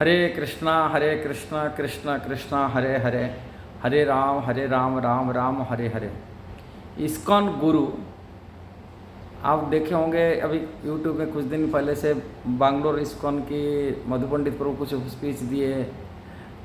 हरे कृष्णा कृष्णा कृष्णा हरे हरे, हरे Ram Ram Ram Hare Hare. ISKCON गुरु आप देखे होंगे, अभी यूट्यूब में कुछ दिन पहले से बैंगलोर इस्कॉन की मधु पंडित प्रभु कुछ स्पीच दिए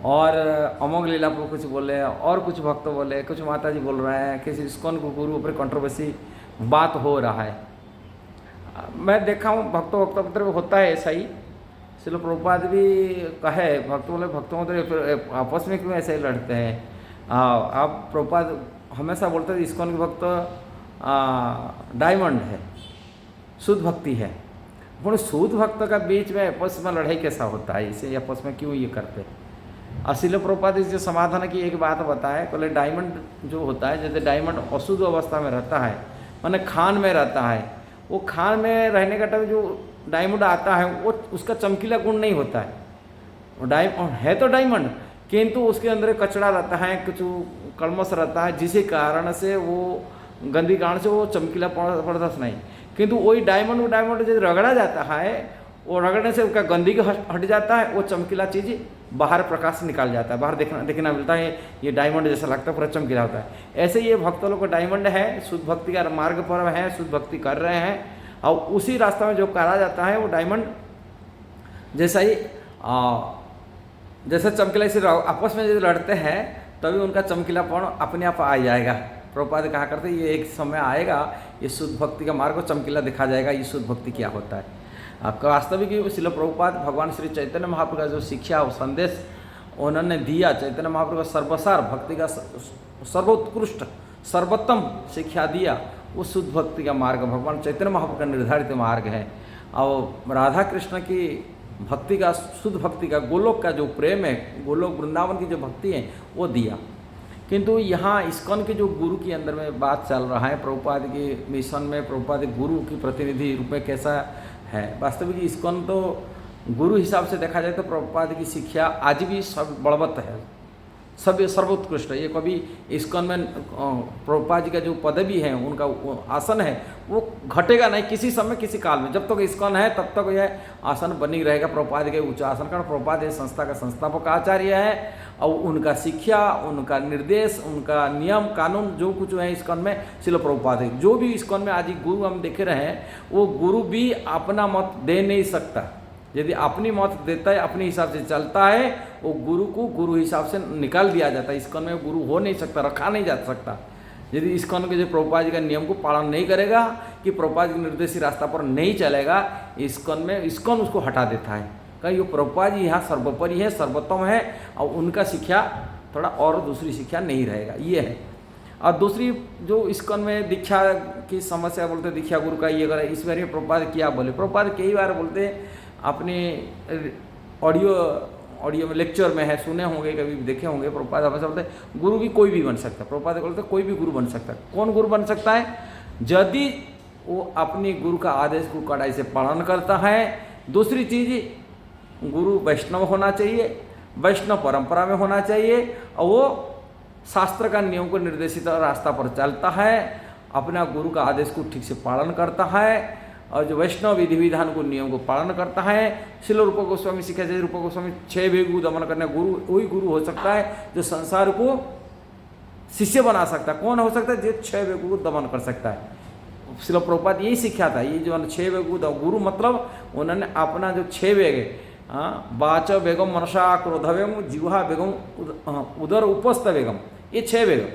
और अमोघ लीला प्रभु कुछ बोले और कुछ भक्त बोले, कुछ माता जी बोल रहे हैं, किसी इस्कॉन गुरु ऊपर कंट्रोवर्सी बात हो रहा है। मैं देखा हूँ भक्तों मतलब होता है ऐसा ही। श्रील प्रभुपाद भी कहे भक्तों तो आपस में क्यों ऐसे ही लड़ते हैं। आप प्रभुपाद हमेशा बोलते थे इस्कॉन के भक्त डायमंड है, शुद्ध भक्ति है। पर शुद्ध भक्त का बीच में आपस में लड़ाई कैसा होता है, इसे आपस में क्यों ये करते। श्रील प्रभुपाद इस जो समाधान की एक बात बताए, पहले डायमंड जो होता है, जैसे डायमंड अशुद्ध अवस्था में रहता है, माने खान में रहता है, वो खान में रहने का टाइम जो डायमंड आता है वो उसका चमकीला गुण नहीं होता है। वो है तो डायमंड, किंतु उसके अंदर कचरा रहता है, कुछ कलमस रहता है, जिसके कारण से वो गंदी कारण से वो चमकीला पड़ता नहीं। किंतु वही डायमंड जब रगड़ा जाता है, वो रगड़ने से उसका गंदगी हट जाता है, वो चमकीला चीज़ बाहर प्रकाश निकाल जाता है, बाहर देखना मिलता है, ये डायमंड जैसा लगता है, पूरा चमकीला होता है। ऐसे ये भक्त लोग को डायमंड है, शुद्ध भक्ति का मार्ग पर है, शुद्ध भक्ति कर रहे हैं, और उसी रास्ता में जो करा जाता है वो डायमंड जैसा ही जैसे चमकीला, इसे आपस में जब लड़ते हैं तभी उनका चमकीलापन अपने आप आ जाएगा। प्रभुपाद कहा करते ये एक समय आएगा, ये शुद्ध भक्ति का मार्ग को चमकीला दिखा जाएगा, ये शुद्ध भक्ति क्या होता है। आपका वास्तविक श्रील प्रभुपाद भगवान श्री चैतन्य महाप्रभु का जो शिक्षा और संदेश उन्होंने दिया, चैतन्य महाप्रभु का सर्वसार भक्ति का सर्वोत्कृष्ट सर्वोत्तम शिक्षा दिया, वो शुद्ध भक्ति का मार्ग भगवान चैतन्य महाप्रभु का निर्धारित मार्ग है। और राधा कृष्ण की भक्ति का, शुद्ध भक्ति का, गोलोक का जो प्रेम है, गोलोक वृंदावन की जो भक्ति है वो दिया। किंतु यहाँ इस्कॉन के जो गुरु के अंदर में बात चल रहा है, प्रभुपाद के मिशन में प्रभुपाद गुरु की प्रतिनिधि रूप में कैसा है। वास्तविक इस्कॉन तो गुरु हिसाब से देखा जाए तो प्रभुपाद की शिक्षा आज भी सब बलवत्त है, सब सर्वोत्कृष्ट है। ये कभी इस्कॉन में प्रभुपाद जी का जो पदवी है, उनका आसन है, वो घटेगा नहीं किसी समय किसी काल में। जब तक इस्कॉन है तब तक यह आसन बनी रहेगा प्रभुपाद के उच्च आसन का। प्रभुपाद ये संस्था का संस्थापक आचार्य है, और उनका शिक्षा, उनका निर्देश, उनका नियम कानून जो कुछ है इस्कॉन में श्रील प्रभुपाद है। जो भी इस्कॉन में आज गुरु हम देख रहे हैं, वो गुरु भी अपना मत दे नहीं सकता। यदि अपनी मत देता है, अपने हिसाब से चलता है, वो गुरु को गुरु हिसाब से निकाल दिया जाता है। इस्कॉन में गुरु हो नहीं सकता, रखा नहीं जा सकता। यदि इस्कॉन के जो प्रभुपाद जी का नियम को पालन नहीं करेगा, कि प्रभुपाद जी निर्देशित रास्ता पर नहीं चलेगा, इस्कॉन में इस्कॉन उसको हटा देता है। कहीं ये प्रभुपाद जी यहाँ सर्वोपरि है, सर्वोत्तम है, और उनका शिक्षा थोड़ा और दूसरी शिक्षा नहीं रहेगा, ये है। और दूसरी जो इस्कॉन में दीक्षा की समस्या बोलते, दीक्षा गुरु का ये करे, इस बारे में प्रभुपाद क्या बोले। प्रभुपाद कई बार बोलते अपने ऑडियो में, लेक्चर में है, सुने होंगे, कभी देखे होंगे, प्रभुपाद हमेशा बोलते गुरु भी कोई भी बन सकता है। प्रभुपाद बोलते कोई भी गुरु बन सकता है। कौन गुरु बन सकता है? यदि वो अपनी गुरु का आदेश को कड़ाई से पालन करता है। दूसरी चीज, गुरु वैष्णव होना चाहिए, वैष्णव परंपरा में होना चाहिए, और वो शास्त्र का नियम को निर्देशित रास्ता पर चलता है, अपना गुरु का आदेश को ठीक से पालन करता है, और जो वैष्णव विधि विधान को नियम को पालन करता है। श्रील रूप गोस्वामी शिक्षा जैसे रूप गोस्वामी 6 वेगु दमन करने गुरु, वही गुरु हो सकता है जो संसार को शिष्य बना सकता है। कौन हो सकता है? जो 6 वेगु को दमन कर सकता है। श्रील प्रभुपाद यही सिखाया था। ये जो 6 वेगु गुरु मतलब उन्होंने अपना जो 6 वेग है, वाच वेगम, मनसा क्रोध वेगम, जिह्वा वेगम, उदर उपस्थ वेगम, ये 6 वेग।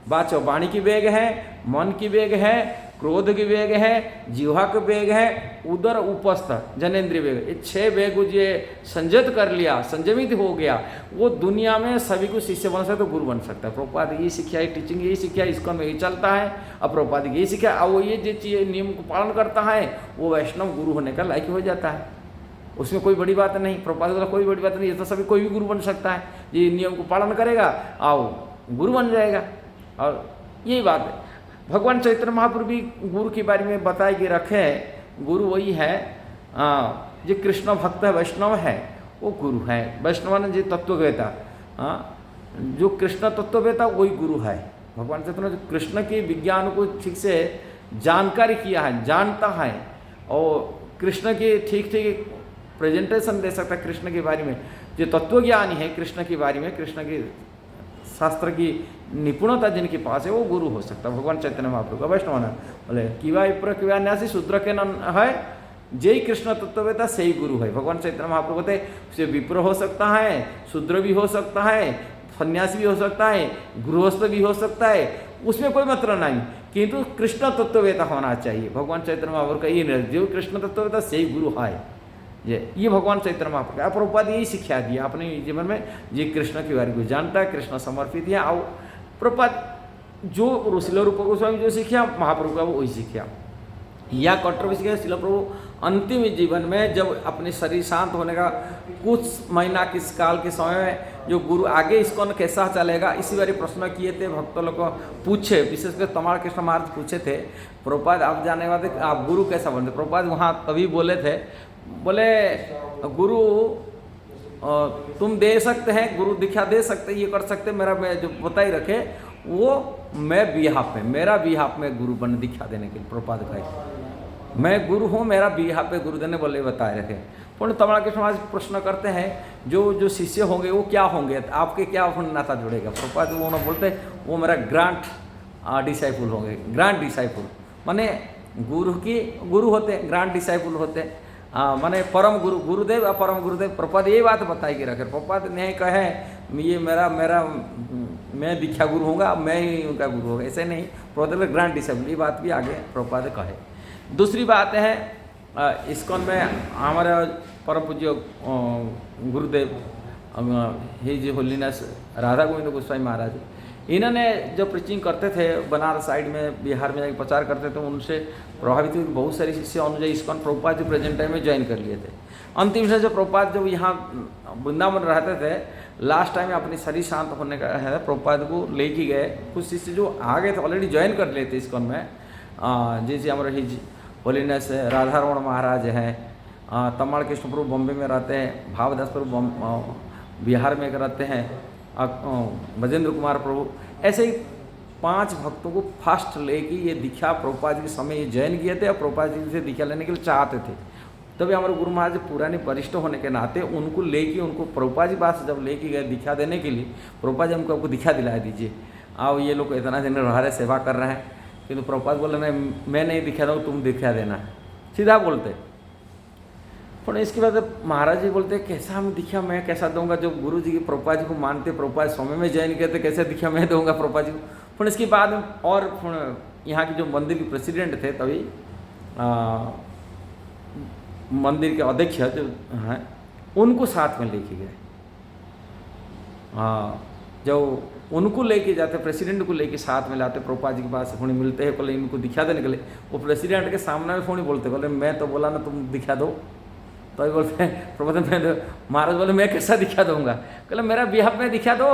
वाच वाणी की वेग है, मन की वेग है, क्रोध की वेग है, जिह्वा का वेग है, उदर उपस्थ जनेन्द्रिय वेग, ये 6 वेग ये संयत कर लिया, संयमित हो गया, वो दुनिया में सभी को शिष्य बन सकता है, गुरु बन सकता है। प्रभुपाद यही शिक्षा, टीचिंग यही शिक्षा, इस्कॉन में यही चलता है। अब प्रभुपाद यही शिक्षा, अब वो ये जो चीज़ नियम को पालन करता है, वो वैष्णव गुरु होने का लायक हो जाता है। उसमें कोई बड़ी बात नहीं। प्रभुपाद का कोई बड़ी बात नहीं, ये तो सभी कोई भी गुरु बन सकता है। ये नियम को पालन करेगा, आओ गुरु बन जाएगा। और यही बात है। भगवान चैतन्य महाप्रभु भी गुरु के बारे में बताए कि रखे, गुरु वही है जो कृष्ण भक्त है, वैष्णव है, वो गुरु है। वैष्णव ने जो तत्ववेता, जो कृष्ण तत्ववेता वही गुरु है। भगवान चैतन्य जो कृष्ण के विज्ञान को ठीक से जानकारी किया है, जानता है, और कृष्ण के ठीक ठीक प्रेजेंटेशन दे सकता है कृष्ण के बारे में, जो तत्वज्ञानी है कृष्ण के बारे में, कृष्ण की शास्त्र की निपुणता जिनके पास है वो गुरु हो सकता है। भगवान चैतन्य महाप्रभु का वैष्णव ना बोले किवा विप्र किवा न्यासी शूद्र के न है, जय कृष्ण तत्ववेता सही गुरु है। भगवान चैतन्य महाप्रभु कहते से विप्र हो सकता है, शूद्र भी हो सकता है, सन्यासी भी हो सकता है, गृहस्थ भी हो सकता है, उसमें कोई मतलब नहीं, किंतु कृष्ण तत्ववेता होना चाहिए। भगवान चैतन्य महाप्रभु का ये जो कृष्ण तत्ववेता सही गुरु है, ये भगवान चैतन्य महाप्रभु आप प्रभुपाद यही शिक्षा दिया अपने जीवन में। ये कृष्ण के बारे को जानता है, कृष्ण समर्पित है। और प्रभुपाद जो शिल रूप गोस्वामी जो सीखा महाप्रभु का वो वही सीखा। या कंट्रोवर्सी है शिल प्रभु अंतिम जीवन में जब अपने शरीर शांत होने का कुछ महीना किस काल के समय में जो गुरु आगे इस्कॉन कैसा चलेगा इसी बारे प्रश्न किए थे, भक्तों लोग को पूछे, विशेषकर तमाल कृष्ण महाराज पूछे थे प्रभुपाद आप जाने वाले आप गुरु कैसा बनते। प्रभुपाद वहाँ तभी बोले थे, बोले गुरु तुम दे सकते हैं, गुरु दीक्षा दे सकते, ये कर सकते, मेरा मैं जो बताई रखे वो मैं बिहाफ में, मेरा बिहाफ में गुरु बन दीक्षा देने के लिए प्रभुपाद कहे मैं गुरु हूँ, मेरा बिहाफ पे गुरु देने बोले बताए रखे। पूर्ण तमिल के समाज प्रश्न करते हैं जो शिष्य होंगे वो क्या होंगे, आपके क्या नाता जुड़ेगा। प्रभुपाद वो ना बोलते वो मेरा ग्रांट डिसाइपुल होंगे, ग्रांट डिसाइपुल माने गुरु की गुरु होते, ग्रांट डिसाइपुल होते, माने परम गुरु गुरुदेव और परम गुरुदेव। प्रभुपाद ये बात बताई के रखे। प्रभुपाद नहीं कहे ये मेरा मैं दीक्षा गुरु होऊंगा, मैं ही उनका गुरु होगा, ऐसे नहीं। प्रभुपाद ग्रांट डिसाइपुल ये बात भी आगे प्रभुपाद कहे। दूसरी बात है इस्कॉन में हमारे परम पूज्य गुरुदेव हिज होलीनेस राधा गोविंद गोस्वामी महाराज, इन्होंने जब प्रीचिंग करते थे बनारस साइड में बिहार में प्रचार करते थे, उनसे प्रभावित हुए बहुत सारे शिष्य अनुजय इस्कॉन प्रभुपाद जो प्रेजेंट टाइम में ज्वाइन कर लिए थे। अंतिम से जब प्रभुपाद जब यहाँ वृंदावन रहते थे लास्ट टाइम में अपनी शरीर शांत होने का है प्रभुपाद को लेके गए। कुछ शिष्य जो आ गए थे ऑलरेडी ज्वाइन कर लिए थे इस्कॉन में, जैसे हमारे हिज होलीनेस राधा रमण महाराज हैं, तमाल कृष्ण प्रभु बॉम्बे में रहते हैं, भावदास प्रभु बिहार में रहते हैं, भजेंद्र कुमार प्रभु, ऐसे ही 5 भक्तों को फास्ट लेके ये दीक्षा प्रभुपाद के समय ये ज्वाइन किए थे और प्रभुपाद जी से दीक्षा लेने के लिए चाहते थे। तभी हमारे गुरु महाराज पुराने वरिष्ठ होने के नाते उनको लेके उनको प्रभुपाद जी पास जब लेके गए दीक्षा देने के लिए, प्रभुपाद जी हमको आपको दीक्षा दिला दीजिए, आओ ये लोग इतना दिन रह रहे सेवा कर रहे हैं, किंतु प्रभुपाद बोले नहीं मैं नहीं दिखा दूँ, तुम दिखा देना, सीधा बोलते। पर इसके बाद महाराज जी बोलते कैसा हम दिखा मैं कैसा दूंगा, जब गुरु जी की प्रभुपाद जी को मानते, प्रभुपाद स्वामी में ज्वाइन करते, कैसे दिखा मैं दूंगा प्रभुपाद जी को। पर इसके बाद और यहाँ की जो मंदिर के प्रेसिडेंट थे तभी मंदिर के अध्यक्ष जो हैं उनको साथ में लेके गए। जब उनको लेके जाते, प्रेसिडेंट को लेके साथ में लाते प्रभुपाद जी के पास, फोनी मिलते हैं, बोले इनको दिखा देने के लिए, वो प्रेसिडेंट के सामने में फोनी बोलते, बोले मैं तो बोला ना तुम दिखा दो, तो अभी बोलते हैं प्रभुपाद मैं महाराज बोले मैं कैसा दिखा दूंगा, कहले मेरा बिहाफ में दिखा दो।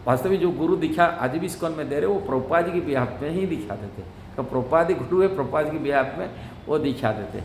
वास्तविक जो गुरु दिखा आज भी इस्कॉन में दे रहे वो प्रभुपाद जी के बिहाफ में ही दिखा देते, तो प्रभुपाद ही गुरु है, प्रभुपाद जी के बिहाफ में वो दिखा देते।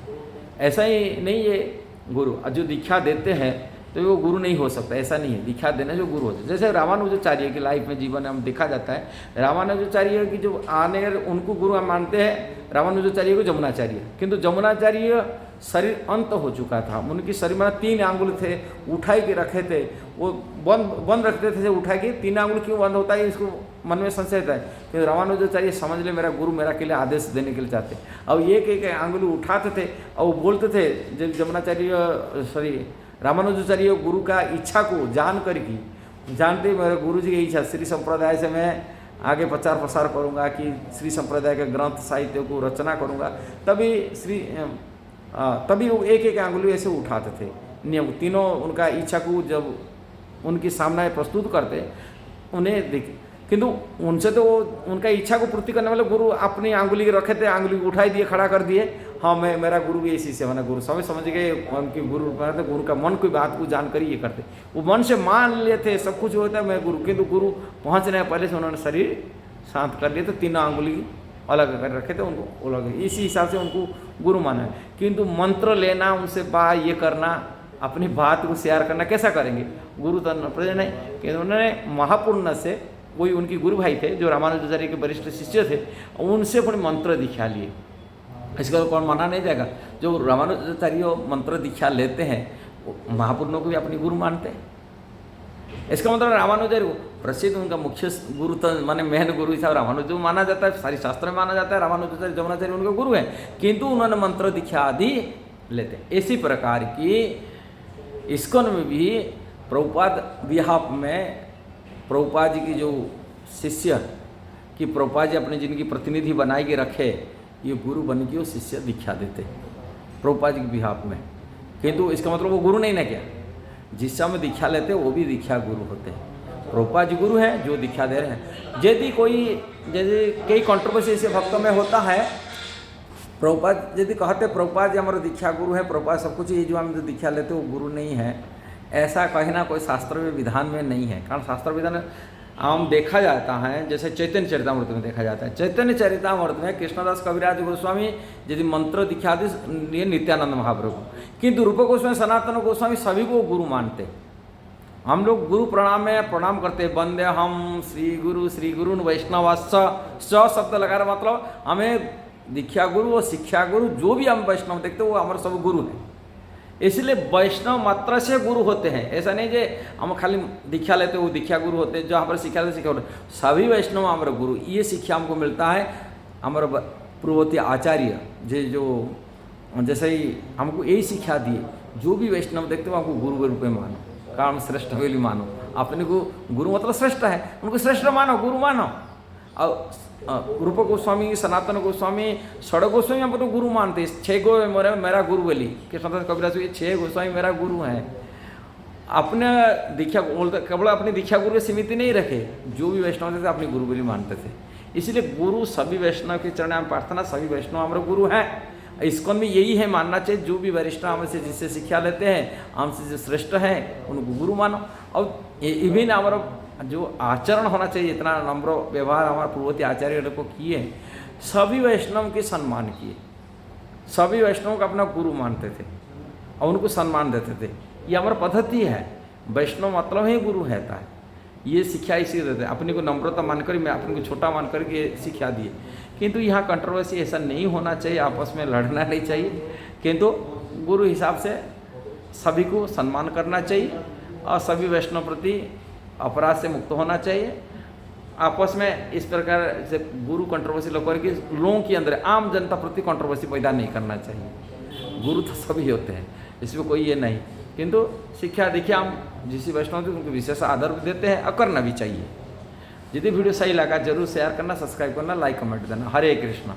ऐसा ही नहीं ये गुरु जो दीक्षा देते हैं तो वो गुरु नहीं हो सकता, ऐसा नहीं है। दीक्षा देना जो गुरु होता है, जैसे रामानुजाचार्य की लाइफ में जीवन में हम देखा जाता है, रामानुजाचार्य की जो आने उनको गुरु हम मानते हैं रामानुजाचार्य को जमुनाचार्य, किंतु जमुनाचार्य शरीर अंत हो चुका था, उनकी शरीर में 3 आंगुल थे उठाई के रखे थे, वो बंद रखते थे, उठा के 3 आंगुल क्यों बंद होता है इसको मन में संशय था, कि रामानुजाचार्य समझ ले मेरा गुरु मेरा के लिए आदेश देने के लिए चाहते, अब एक आंगुल उठाते थे और वो बोलते थे, जब जमुनाचार्य रामानुजाचार्य गुरु का इच्छा को जान कर की जानते मेरे गुरु जी की इच्छा श्री संप्रदाय से मैं आगे प्रचार प्रसार करूंगा कि श्री संप्रदाय के ग्रंथ साहित्य को रचना करूंगा, तभी वो एक आंगुली ऐसे उठाते थे। नियम तीनों उनका इच्छा को जब उनके सामने प्रस्तुत करते उन्हें देखे, किंतु उनसे तो उनका इच्छा को पूर्ति करने वाले गुरु अपनी आंगुली रखे थे, आंगुली उठाई दिए, खड़ा कर दिए, हाँ मैं मेरा गुरु भी इसी से बना, गुरु समझ गए उनके गुरु गुरु का मन की बात को जानकर ये करते, वो मन से मान लेते सब कुछ होता है मैं गुरु, किंतु गुरु पहुँचने पहले से उन्होंने शरीर शांत कर लिए थे, 3 आंगुली अलग कर रखे थे, उनको अलग इसी हिसाब से उनको गुरु माना है। किंतु मंत्र लेना उनसे बात ये करना अपनी बात को शेयर करना कैसा करेंगे, गुरु तो प्रेजेंट नहीं, किंतु उन्होंने महापूर्ण से कोई उनके गुरु भाई थे जो रामानुजाचार्य के वरिष्ठ शिष्य थे, उनसे अपने मंत्र दीक्षा लिए, इसका कौन माना नहीं जाएगा। जो रामानुजाचार्य मंत्र दीक्षा लेते हैं महापुरुषों को भी अपनी गुरु मानते हैं। इसका मतलब रामानुजर प्रसिद्ध उनका मुख्य गुरु तो माने मेन गुरु हिसाब रामानुज माना जाता है, सारी शास्त्र में माना जाता है, रामानुजाचार्य जमुनाचार्य उनके गुरु हैं, किंतु उन्होंने मंत्र दीक्षा आदि लेते हैं। इसी प्रकार की इस्कॉन में भी प्रभुपाद बिहाफ में प्रभुपाद जी की जो शिष्य कि प्रभुपाद जी अपने जिनकी प्रतिनिधि बनाए के रखे, ये गुरु बन के वो शिष्य दीक्षा देते प्रभुपाद जी के बिहाफ में, किंतु इसका मतलब वो गुरु नहीं ना क्या, जिस समय दीक्षा लेते वो भी दीक्षा गुरु होते हैं। प्रभुपाद जी गुरु हैं जो दीक्षा दे रहे हैं। यदि कोई जैसे कई कंट्रोवर्सी ऐसे भक्तों में होता है, प्रभुपाद यदि कहते प्रभुपाद जी हमारे दीक्षा गुरु है, प्रभुपाद सब कुछ, ये जो हम जो दीक्षा लेते वो गुरु नहीं है, ऐसा कहना कोई शास्त्र में विधान में नहीं है। कारण शास्त्र विधान आम देखा जाता है, जैसे चैतन्य चरितामृत में देखा जाता है। चैतन्य चरितामृत में कृष्णदास कविराज गोस्वामी यदि मंत्र दीक्षा दी नित्यानंद महाप्रभु, किंतु रूप गोस्वामी सनातन गोस्वामी सभी को गुरु मानते। हम लोग गुरु प्रणाम में प्रणाम करते, वंदे हम श्री गुरु वैष्णवाश्च शब्द लगा रहा, मतलब हमें दीक्षा गुरु और शिक्षा गुरु जो भी हम वैष्णव देखते वो हमारे सब गुरु हैं। इसलिए वैष्णव मात्र से गुरु होते हैं, ऐसा नहीं जे हम खाली दीक्षा लेते वो दीक्षा गुरु होते हैं, जो हमारे शिक्षा लेते शिक्षा होते, सभी वैष्णव हमारे गुरु। ये शिक्षा हमको मिलता है हमारे पूर्ववर्ती आचार्य जो जैसे ही हमको यही शिक्षा दिए, जो भी वैष्णव देखते हो हमको गुरु के रूप में मानो, काम श्रेष्ठ भी मानो, अपने को गुरु मतलब श्रेष्ठ है, उनको श्रेष्ठ मानो, गुरु मानो। और रूप गोस्वामी, सनातन गोस्वामी, षड गोस्वामी हम तो गुरु मानते हैं। 6 गो मेरा गुरु बोली कृष्णदास कविराज, ये 6 गोस्वामी मेरा गुरु हैं। अपने दीक्षा बोलते केवल अपनी दीक्षा गुरु के सीमित नहीं रखे, जो भी वैष्णव थे अपनी गुरु बोली मानते थे। इसलिए गुरु सभी वैष्णव के चरण में प्रार्थना, सभी वैष्णव हमारे गुरु हैं। इसको में यही है मानना चाहिए, जो भी वरिष्ठ हमसे जिससे शिक्षा लेते हैं, हमसे जो श्रेष्ठ हैं उनको गुरु मानो। और इवन हमारा जो आचरण होना चाहिए, इतना नम्र व्यवहार हमारे पूर्ववर्ती आचार्य को किए, सभी वैष्णव के सम्मान किए, सभी वैष्णव को अपना गुरु मानते थे और उनको सम्मान देते थे। ये हमारा पद्धति है, वैष्णव मतलब ही गुरु रहता है। ये शिक्षा इसी देते हैं, अपने को नम्रता मानकर, मैं अपने को छोटा मान कर के शिक्षा दिए। किंतु यहाँ कंट्रोवर्सी ऐसा नहीं होना चाहिए, आपस में लड़ना नहीं चाहिए, किंतु गुरु हिसाब से सभी को सम्मान करना चाहिए और सभी वैष्णव प्रति अपराध से मुक्त होना चाहिए। आपस में इस प्रकार से गुरु कंट्रोवर्सी लोगों के अंदर आम जनता प्रति कंट्रोवर्सी पैदा नहीं करना चाहिए। गुरु तो सभी होते हैं, इसमें कोई ये नहीं, किंतु शिक्षा दीक्षा हम जिस वैष्णव थे उनको विशेष आदर देते हैं और करना भी चाहिए। यदि वीडियो सही लगा जरूर शेयर करना, सब्सक्राइब करना, लाइक कमेंट देना। हरे कृष्णा।